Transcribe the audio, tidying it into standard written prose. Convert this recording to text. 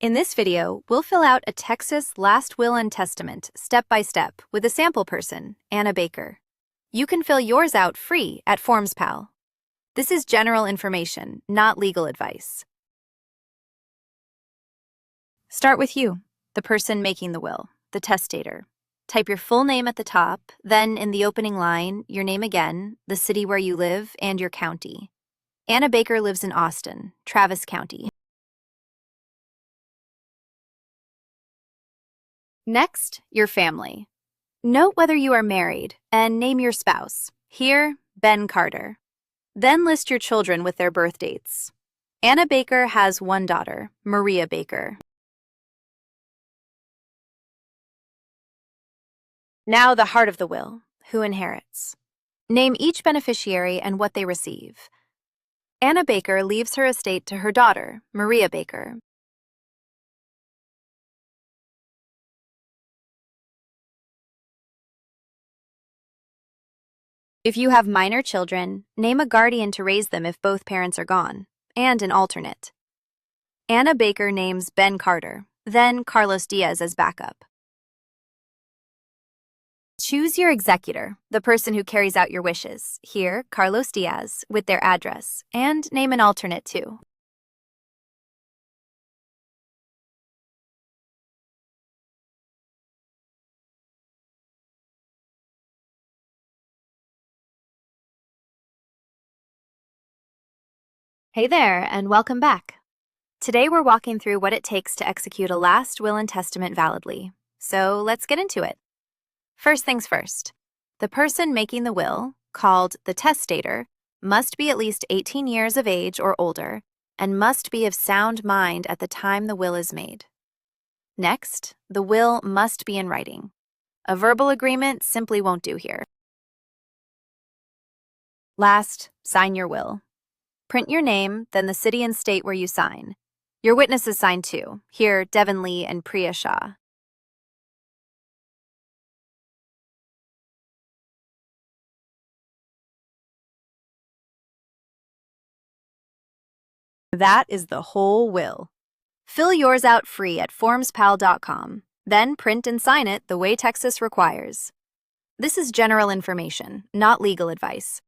In this video, we'll fill out a Texas last will and testament step by step with a sample person, Anna Baker. You can fill yours out free at FormsPal. This is general information, not legal advice. Start with you, the person making the will, the testator. Type your full name at the top, then in the opening line, your name again, the city where you live, and your county. Anna Baker lives in Austin, Travis County. Next, your family. Note whether you are married and name your spouse. Here, Ben Carter. Then list your children with their birth dates. Anna Baker has one daughter, Maria Baker. Now the heart of the will, who inherits. Name each beneficiary and what they receive. Anna Baker leaves her estate to her daughter, Maria Baker. If you have minor children, name a guardian to raise them if both parents are gone, and an alternate. Anna Baker names Ben Carter, then Carlos Diaz as backup. Choose your executor, the person who carries out your wishes, here, Carlos Diaz, with their address, and name an alternate too. Hey there, and welcome back. Today we're walking through what it takes to execute a last will and testament validly. So let's get into it. First things first, the person making the will, called the testator, must be at least 18 years of age or older and must be of sound mind at the time the will is made. Next, the will must be in writing. A verbal agreement simply won't do here. Last, sign your will. Print your name, then the city and state where you sign. Your witnesses sign too, here Devin Lee and Priya Shah. That is the whole will. Fill yours out free at FormsPal.com, then print and sign it the way Texas requires. This is general information, not legal advice.